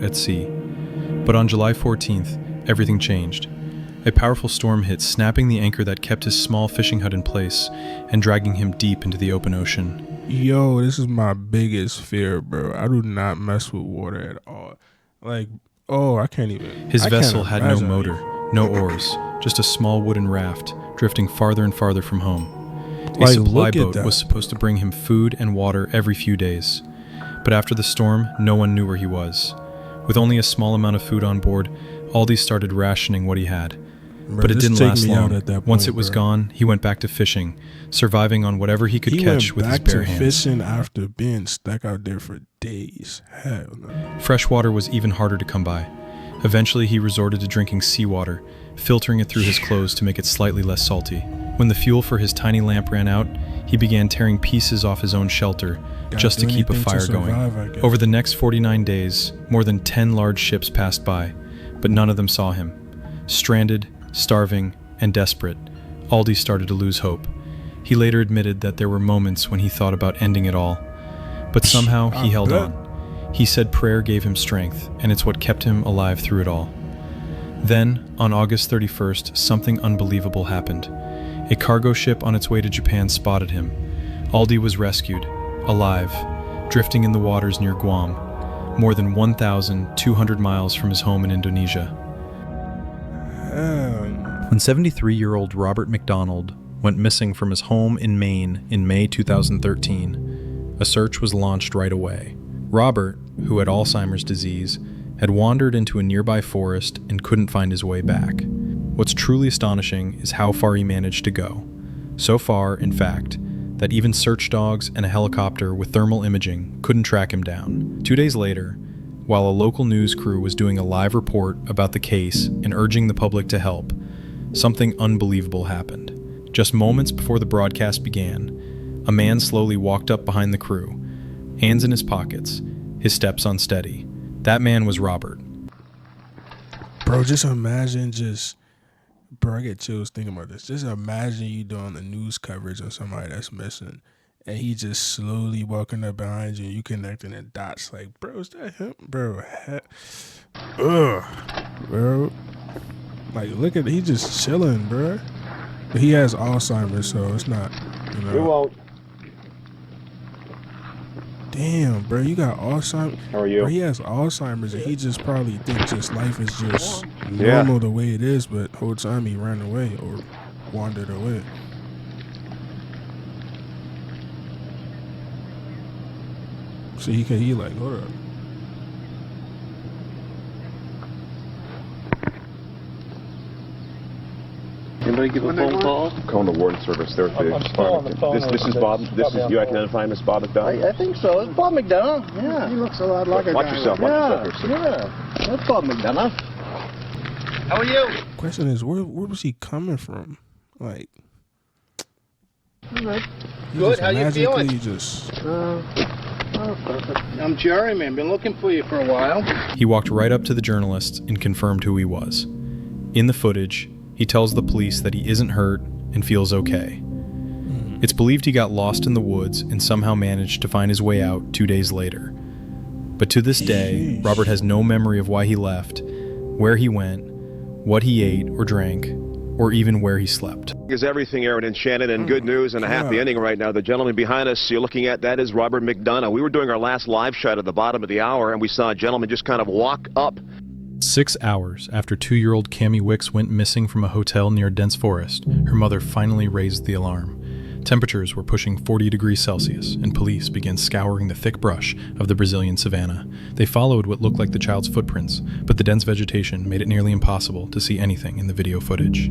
out at sea. But on July 14th, everything changed. A powerful storm hit, snapping the anchor that kept his small fishing hut in place and dragging him deep into the open ocean. Yo, this is my biggest fear, bro. I do not mess with water at all. Like, I can't even. His vessel had no motor, no oars, just a small wooden raft, drifting farther and farther from home. A supply boat was supposed to bring him food and water every few days. But after the storm, no one knew where he was. With only a small amount of food on board, Aldi started rationing what he had. But it didn't last long. Once it was gone, he went back to fishing, surviving on whatever he could catch with his bare hands. He went back to fishing after being stuck out there for days. Hell no. Fresh water was even harder to come by. Eventually, he resorted to drinking seawater, filtering it through his clothes to make it slightly less salty. When the fuel for his tiny lamp ran out, he began tearing pieces off his own shelter just to keep a fire going. Over the next 49 days, more than 10 large ships passed by, but none of them saw him. Stranded, starving, and desperate, Aldi started to lose hope. He later admitted that there were moments when he thought about ending it all. But somehow he held on. He said prayer gave him strength, and it's what kept him alive through it all. Then, on August 31st, something unbelievable happened. A cargo ship on its way to Japan spotted him. Aldi was rescued, alive, drifting in the waters near Guam, more than 1,200 miles from his home in Indonesia. When 73-year-old Robert McDonald went missing from his home in Maine in May 2013, a search was launched right away. Robert, who had Alzheimer's disease, had wandered into a nearby forest and couldn't find his way back. What's truly astonishing is how far he managed to go. So far, in fact, that even search dogs and a helicopter with thermal imaging couldn't track him down. 2 days later, while a local news crew was doing a live report about the case and urging the public to help, something unbelievable happened. Just moments before the broadcast began, a man slowly walked up behind the crew, hands in his pockets, his steps unsteady. That man was Robert. Bro, just imagine bro, I get chills thinking about this. Just imagine you doing the news coverage of somebody that's missing, and he just slowly walking up behind you, and you connecting the dots. Like, bro, is that him? Bro, bro. Like, look at, he just chilling, bro. But he has Alzheimer's, so it's not, you know. We won't. Damn, bro, you got Alzheimer's. How are you? Bro, he has Alzheimer's, and he just probably thinks just life is just normal the way it is, but the whole time he ran away or wandered away. So he like, hold up. Anybody give a phone call? I'm calling the warden service. They're at the department. This is Bob. This is you. I can identify him as Bob McDonough. I think so. It's Bob McDonough. Yeah. He looks a lot like a guy. Watch yourself. Watch yourself. Yeah. That's Bob McDonough. How are you? Question is, where was he coming from? Like, all right. Good. How you feeling? Perfect. I'm Jerry, man. Been looking for you for a while. He walked right up to the journalist and confirmed who he was. In the footage, he tells the police that he isn't hurt and feels okay. It's believed he got lost in the woods and somehow managed to find his way out 2 days later. But to this day, Robert has no memory of why he left, where he went, what he ate or drank, or even where he slept. Is everything, Aaron and Shannon, and good news and a happy ending right now. The gentleman behind us you're looking at, that is Robert McDonough. We were doing our last live shot at the bottom of the hour, and we saw a gentleman just kind of walk up. 6 hours after 2-year-old Cammie Wicks went missing from a hotel near a dense forest, her mother finally raised the alarm. Temperatures were pushing 40 degrees Celsius, and police began scouring the thick brush of the Brazilian savanna. They followed what looked like the child's footprints, but the dense vegetation made it nearly impossible to see anything in the video footage.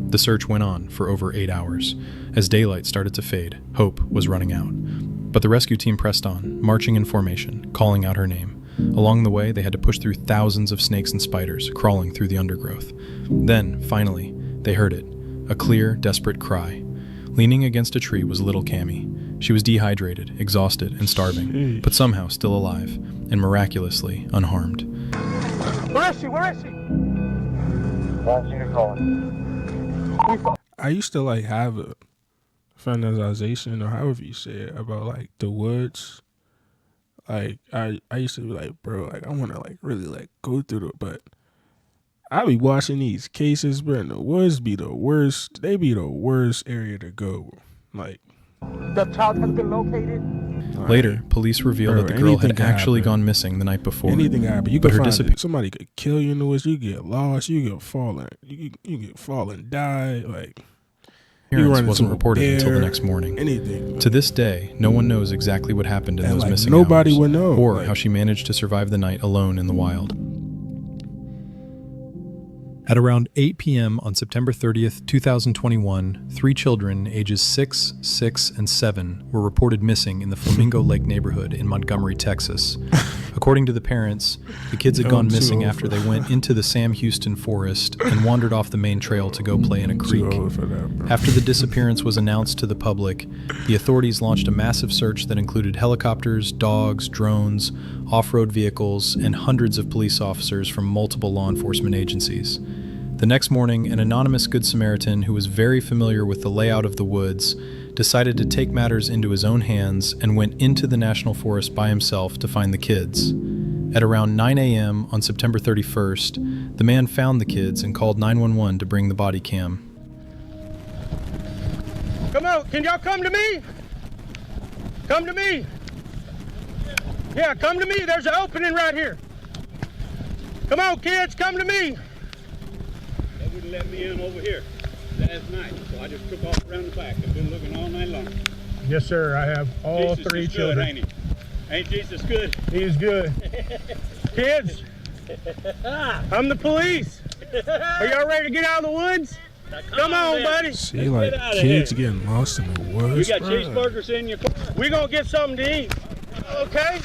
The search went on for over 8 hours. As daylight started to fade, hope was running out. But the rescue team pressed on, marching in formation, calling out her name. Along the way, they had to push through thousands of snakes and spiders crawling through the undergrowth. Then, finally, they heard it, a clear, desperate cry. Leaning against a tree was little Cammie. She was dehydrated, exhausted, and starving, but somehow still alive, and miraculously unharmed. Where is she? Where is she? I used to like have a fantasization, or however you say it, about like the woods. Like I used to be like, bro, like I want to like really like go through it, but I be watching these cases, bro, and the woods be the worst. They be the worst area to go. Like The child has been located. Later, police revealed Bro, that the girl had anything can actually happen. gone missing the night before. anything happen. You But could her find disappear- it. Somebody could kill you in the woods. You get lost. You get fallen. You get fall and die. Like you Appearance run wasn't into a reported until the bear, next morning. Anything. To this day, no one knows exactly what happened in And, those like, missing nobody hours, would know, or like- how she managed to survive the night alone in the wild. At around 8 p.m. on September 30th, 2021, 3 children ages 6, 6, and 7 were reported missing in the Flamingo Lake neighborhood in Montgomery, Texas. According to the parents, the kids had I'm gone too missing old after for they that. went into the Sam Houston forest and wandered off the main trail to go play in a Too creek. old for that, bro. After the disappearance was announced to the public, the authorities launched a massive search that included helicopters, dogs, drones, off-road vehicles, and hundreds of police officers from multiple law enforcement agencies. The next morning, an anonymous Good Samaritan who was very familiar with the layout of the woods decided to take matters into his own hands and went into the national forest by himself to find the kids. At around 9 a.m. on September 31st, the man found the kids and called 911 to bring the body cam. Come on, can y'all come to me? Come to me. Yeah, come to me. There's an opening right here. Come on, kids, come to me. They wouldn't let me in over here last night, so I just took off around the back. I've been looking all night long. Yes, sir. I have all Jesus 3 is good, children. ain't he? Ain't Jesus good? He is good. Kids, I'm the police. Are y'all ready to get out of the woods? Come on, then. buddy. See, like Get outta kids here. getting lost in the You woods. got bro. cheeseburgers in your car? We gonna get something to eat. Okay?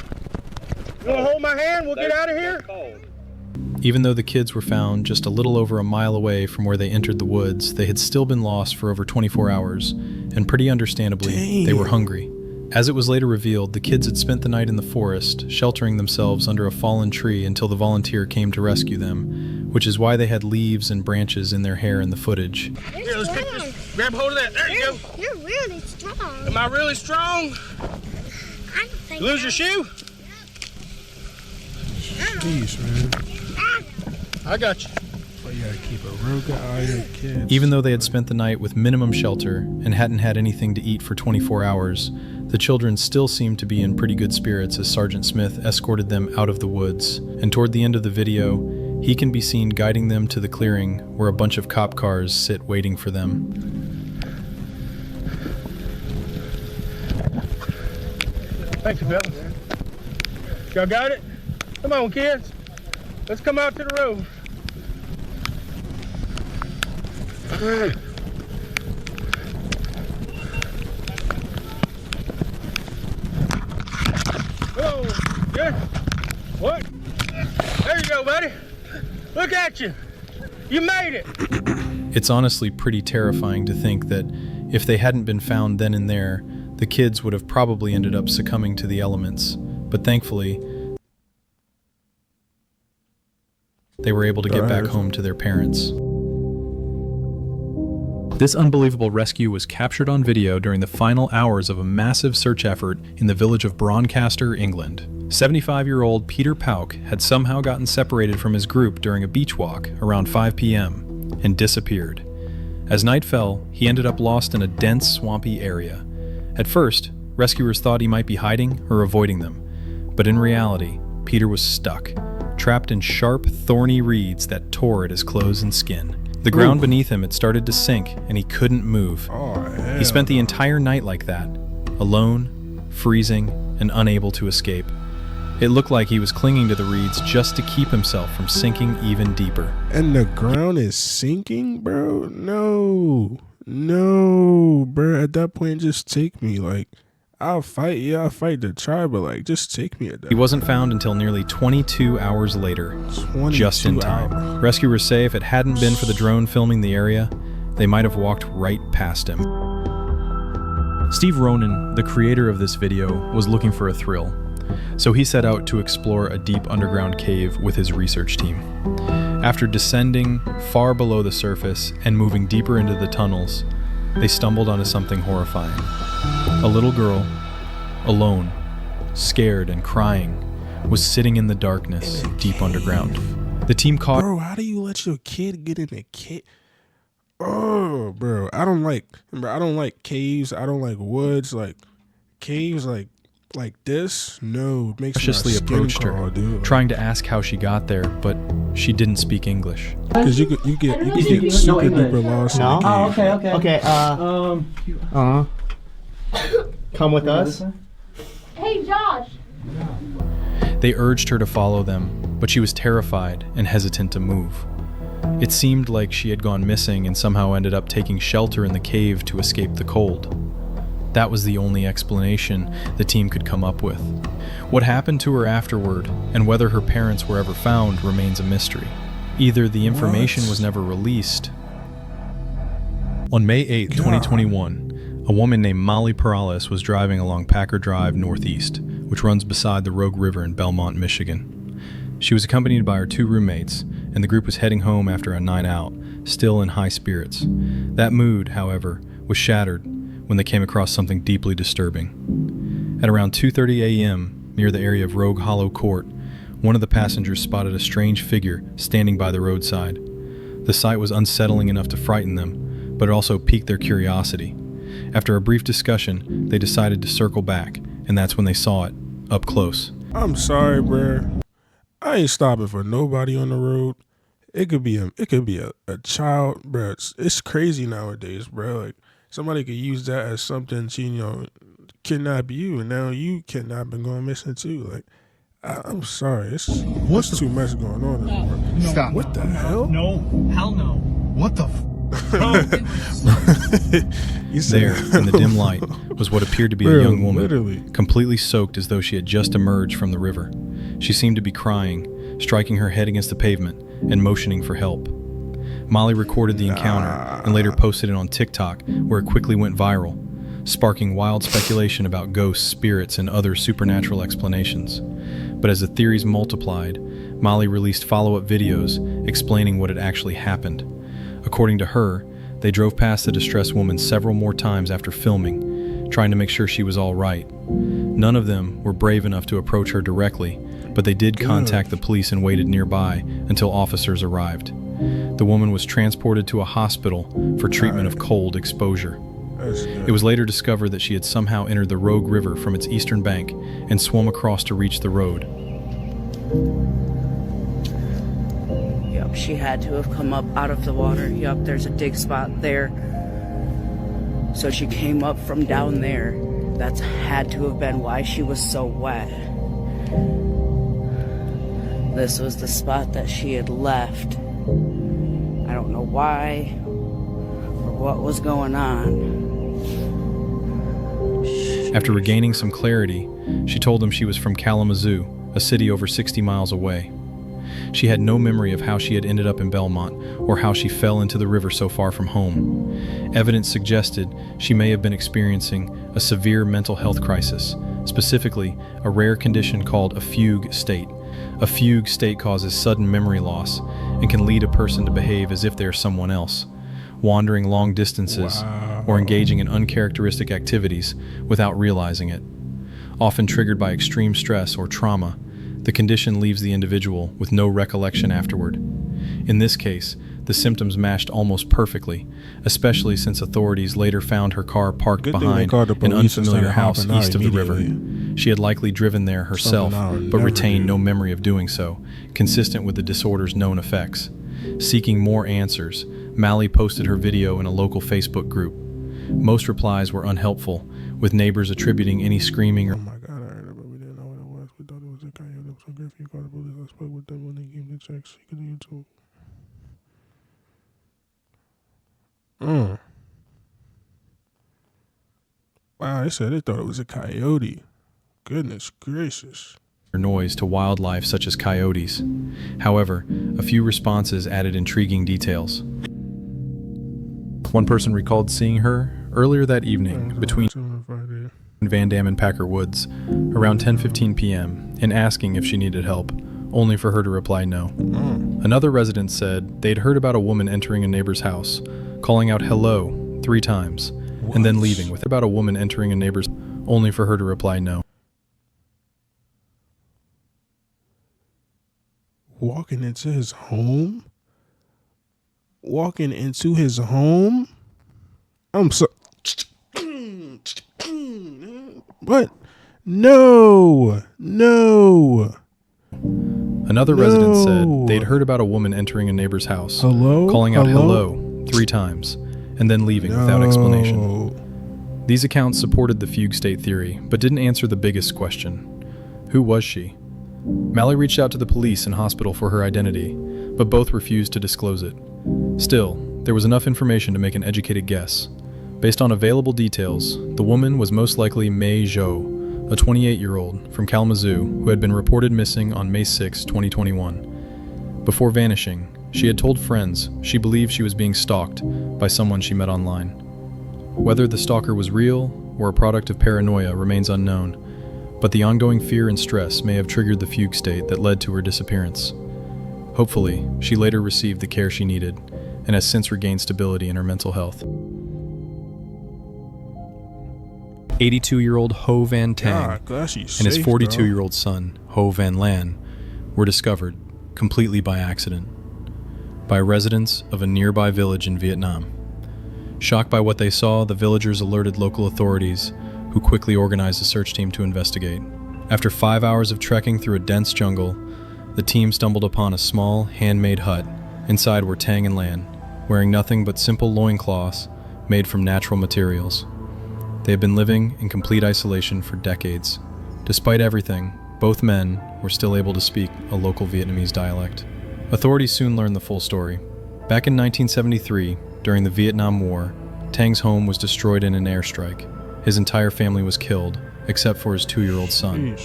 You wanna hold my hand? We'll get out of here. Cold. Even though the kids were found just a little over a mile away from where they entered the woods, they had still been lost for over 24 hours, and pretty understandably, they were hungry. As it was later revealed, the kids had spent the night in the forest, sheltering themselves under a fallen tree until the volunteer came to rescue them, which is why they had leaves and branches in their hair in the footage. Here, let's pick this. Grab hold of that. There you go. You're really strong. Am I really strong? I don't think Lose your shoe? Jeez, man. I got you. But you gotta keep a real good eye on your kids. Even though they had spent the night with minimum shelter and hadn't had anything to eat for 24 hours, the children still seemed to be in pretty good spirits as Sergeant Smith escorted them out of the woods. And toward the end of the video, he can be seen guiding them to the clearing where a bunch of cop cars sit waiting for them. Thank you, fellas. Y'all got it? Come on, kids. Let's come out to the road. Whoa, good. What? There you go, buddy. Look at you. You made it. It's honestly pretty terrifying to think that if they hadn't been found then and there, the kids would have probably ended up succumbing to the elements. But thankfully, they were able to get back home to their parents. This unbelievable rescue was captured on video during the final hours of a massive search effort in the village of Broncaster, England. 75-year-old Peter Pauk had somehow gotten separated from his group during a beach walk around 5 p.m. and disappeared. As night fell, he ended up lost in a dense, swampy area. At first, rescuers thought he might be hiding or avoiding them, but in reality, Peter was stuck, trapped in sharp, thorny reeds that tore at his clothes and skin. The ground beneath him had started to sink, and he couldn't move. Oh, hell. He spent the entire night like that, alone, freezing, and unable to escape. It looked like he was clinging to the reeds just to keep himself from sinking even deeper. And the ground is sinking, bro? No, bro. At that point, just take me. Like, I'll fight the tribe, but like, just take me at that. He wasn't found until nearly 22 hours later, 22 just in time. hours. Rescuers say if it hadn't been for the drone filming the area, they might have walked right past him. Steve Ronan, the creator of this video, was looking for a thrill, so he set out to explore a deep underground cave with his research team. After descending far below the surface and moving deeper into the tunnels, they stumbled onto something horrifying. A little girl, alone, scared and crying, was sitting in the darkness deep underground. The team caught... Bro, how do you let your kid get in a cave? Oh, bro, I don't like caves. I don't like woods. Like caves, like this. No, it makes cautiously my skin approached crawl, her, dude. trying to ask how she got there, but she didn't speak English. Because you get super duper lost. No? In the Oh, cave. okay. Come with us. Hey, Josh. They urged her to follow them, but she was terrified and hesitant to move. It seemed like she had gone missing and somehow ended up taking shelter in the cave to escape the cold. That was the only explanation the team could come up with. What happened to her afterward, and whether her parents were ever found, remains a mystery. Either the information was never released. On May 8, 2021, a woman named Molly Perales was driving along Packer Drive Northeast, which runs beside the Rogue River in Belmont, Michigan. She was accompanied by her 2 roommates, and the group was heading home after a night out, still in high spirits. That mood, however, was shattered when they came across something deeply disturbing. At around 2:30 a.m., near the area of Rogue Hollow Court, one of the passengers spotted a strange figure standing by the roadside. The sight was unsettling enough to frighten them, but it also piqued their curiosity. After a brief discussion, they decided to circle back, and that's when they saw it, up close. I'm sorry, bro. I ain't stopping for nobody on the road. It could be a child, bro. It's crazy nowadays, bro. Like somebody could use that as something to, kidnap you, and now you kidnap and going missing too. Like, I'm sorry. What's too much going on anymore. Stop. What the hell? No. Hell no. What the There, in the dim light, was what appeared to be a Bro, young woman, literally. completely soaked as though she had just emerged from the river. She seemed to be crying, striking her head against the pavement, and motioning for help. Molly recorded the encounter and later posted it on TikTok, where it quickly went viral, sparking wild speculation about ghosts, spirits, and other supernatural explanations. But as the theories multiplied, Molly released follow-up videos explaining what had actually happened. According to her, they drove past the distressed woman several more times after filming, trying to make sure she was all right. None of them were brave enough to approach her directly, but they did contact the police and waited nearby until officers arrived. The woman was transported to a hospital for treatment of cold exposure. It was later discovered that she had somehow entered the Rogue River from its eastern bank and swum across to reach the road. Yep, she had to have come up out of the water. Yep, there's a dig spot there. So she came up from down there. That's had to have been why she was so wet. This was the spot that she had left. I don't know why or what was going on. After regaining some clarity, she told them she was from Kalamazoo, a city over 60 miles away. She had no memory of how she had ended up in Belmont or how she fell into the river so far from home. Evidence suggested she may have been experiencing a severe mental health crisis, specifically a rare condition called a fugue state. A fugue state causes sudden memory loss and can lead a person to behave as if they are someone else, wandering long distances or engaging in uncharacteristic activities without realizing it. Often triggered by extreme stress or trauma, the condition leaves the individual with no recollection afterward. In this case, the symptoms matched almost perfectly, especially since authorities later found her car parked behind an unfamiliar house east of the river. She had likely driven there herself, but retained no memory of doing so, consistent with the disorder's known effects. Seeking more answers, Molly posted her video in a local Facebook group. Most replies were unhelpful, with neighbors attributing any screaming or... Oh my God, I heard it, but we didn't know what it was. We thought it was a coyote. It was so great. You called the police. I spoke with them when they came to check. She continued to... Wow, they said they thought it was a coyote. Goodness gracious. noise to wildlife such as coyotes. However, a few responses added intriguing details. One person recalled seeing her earlier that evening between Van Dam and Packer Woods around 10:15 p.m. and asking if she needed help, only for her to reply no. Another resident said they'd heard about a woman entering a neighbor's house, calling out hello 3 times, and then leaving with about a woman entering a neighbor's, only for her to reply no. walking into his home? Walking into his home? I'm so... What? No. Another resident said they'd heard about a woman entering a neighbor's house, calling out hello 3 times, and then leaving without explanation. These accounts supported the fugue state theory, but didn't answer the biggest question. Who was she? Mallory reached out to the police and hospital for her identity, but both refused to disclose it. Still, there was enough information to make an educated guess. Based on available details, the woman was most likely Mei Zhou, a 28-year-old from Kalamazoo who had been reported missing on May 6, 2021. Before vanishing, she had told friends she believed she was being stalked by someone she met online. Whether the stalker was real or a product of paranoia remains unknown, but the ongoing fear and stress may have triggered the fugue state that led to her disappearance. Hopefully, she later received the care she needed and has since regained stability in her mental health. 82-year-old Ho Van Tang and his 42-year-old son, Ho Van Lan, were discovered, completely by accident, by residents of a nearby village in Vietnam. Shocked by what they saw, the villagers alerted local authorities, who quickly organized a search team to investigate. After 5 hours of trekking through a dense jungle, the team stumbled upon a small, handmade hut. Inside were Tang and Lan, wearing nothing but simple loincloths made from natural materials. They had been living in complete isolation for decades. Despite everything, both men were still able to speak a local Vietnamese dialect. Authorities soon learned the full story. Back in 1973, during the Vietnam War, Tang's home was destroyed in an airstrike. His entire family was killed, except for his 2-year-old son.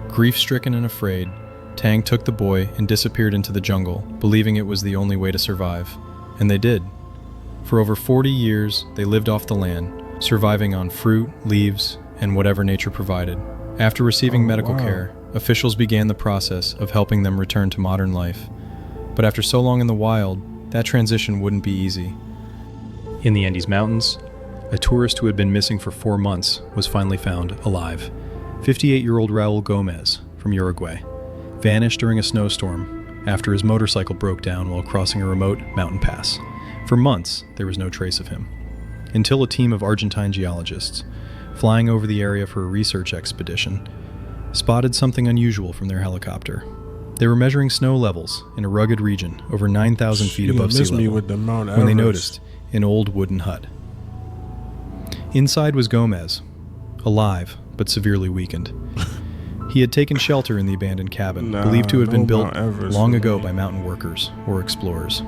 Grief-stricken and afraid, Tang took the boy and disappeared into the jungle, believing it was the only way to survive. And they did. For over 40 years, they lived off the land, surviving on fruit, leaves, and whatever nature provided. After receiving medical care, officials began the process of helping them return to modern life. But after so long in the wild, that transition wouldn't be easy. In the Andes Mountains, a tourist who had been missing for 4 months was finally found alive. 58-year-old Raul Gomez from Uruguay vanished during a snowstorm after his motorcycle broke down while crossing a remote mountain pass. For months, there was no trace of him, until a team of Argentine geologists, flying over the area for a research expedition, spotted something unusual from their helicopter. They were measuring snow levels in a rugged region over 9,000 feet above sea level when they noticed an old wooden hut. Inside was Gomez, alive but severely weakened. He had taken shelter in the abandoned cabin, believed to have been built long ago by mountain workers or explorers.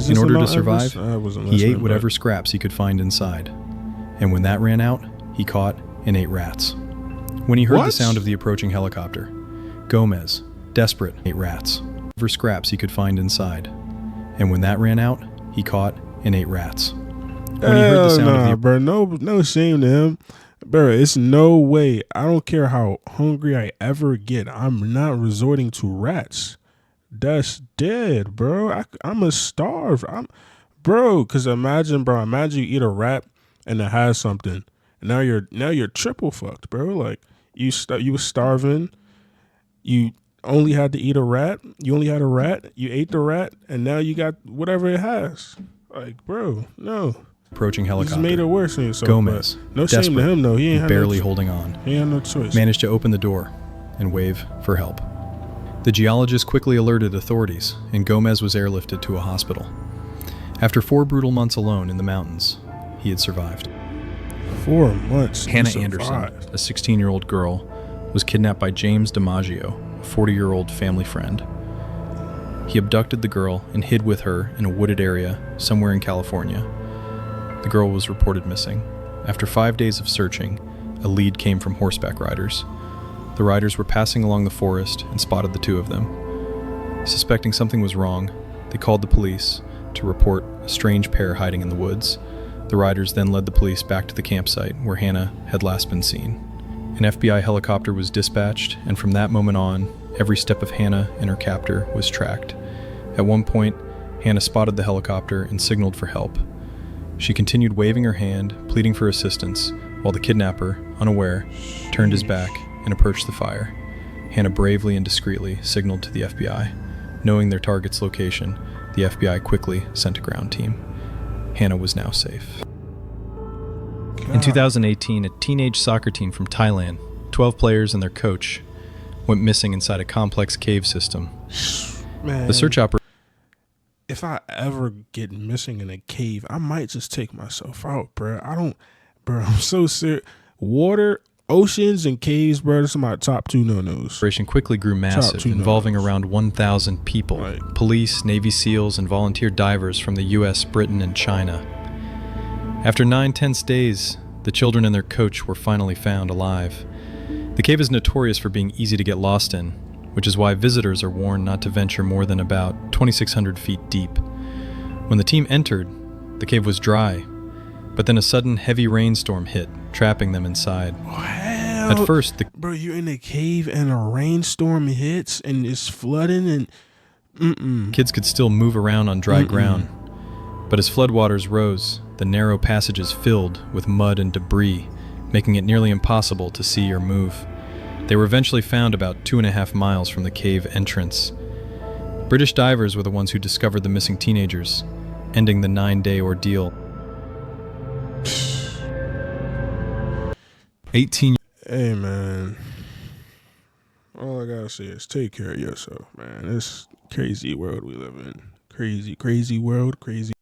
In order to survive, he ate whatever scraps he could find inside. And when that ran out, he caught and ate rats. When he heard the sound of the approaching helicopter, Gomez, desperate, ate rats. Whatever scraps he could find inside. And when that ran out, he caught and ate rats. When he heard the sound of the... bro, no shame to him. Bro, it's no way. I don't care how hungry I ever get. I'm not resorting to rats. That's dead, bro. I'm a starve. Cause imagine you eat a rat and it has something. And now you're triple fucked, bro. Like you was starving. You only had to eat a rat. You only had a rat. You ate the rat, and now you got whatever it has. Like, bro, no. Approaching helicopter. He just made it worse on himself. Gomez, no shame to him though. He ain't barely holding on. He had no choice. Managed to open the door and wave for help. The geologist quickly alerted authorities, and Gomez was airlifted to a hospital. After 4 brutal months alone in the mountains, he had survived. 4 months. Hannah Anderson, a 16-year-old girl, was kidnapped by James DiMaggio, a 40-year-old family friend. He abducted the girl and hid with her in a wooded area somewhere in California. The girl was reported missing. After 5 days of searching, a lead came from horseback riders. The riders were passing along the forest and spotted the 2 of them. Suspecting something was wrong, they called the police to report a strange pair hiding in the woods. The riders then led the police back to the campsite where Hannah had last been seen. An FBI helicopter was dispatched, and from that moment on, every step of Hannah and her captor was tracked. At one point, Hannah spotted the helicopter and signaled for help. She continued waving her hand, pleading for assistance, while the kidnapper, unaware, turned his back and approached the fire. Hannah bravely and discreetly signaled to the FBI. Knowing their target's location, the FBI quickly sent a ground team. Hannah was now safe. In 2018, a teenage soccer team from Thailand, 12 players and their coach, went missing inside a complex cave system. Man, The search operation. if I ever get missing in a cave, I might just take myself out, bro. I'm so serious. Water, oceans, and caves, bro, those are my top 2 no-nos. Operation quickly grew massive, two involving no-nos. around 1,000 people, Right. police, Navy SEALs, and volunteer divers from the US, Britain, and China. After 9 tense days, the children and their coach were finally found alive. The cave is notorious for being easy to get lost in, which is why visitors are warned not to venture more than about 2,600 feet deep. When the team entered, the cave was dry, but then a sudden heavy rainstorm hit, trapping them inside. Hell, At first, bro, you're in a cave and a rainstorm hits and it's flooding and kids could still move around on dry ground. But as floodwaters rose, the narrow passages filled with mud and debris, making it nearly impossible to see or move. They were eventually found about 2.5 miles from the cave entrance. British divers were the ones who discovered the missing teenagers, ending the 9-day ordeal. 18. Hey, man. All I gotta say is take care of yourself, man. This crazy world we live in. Crazy, crazy world, crazy.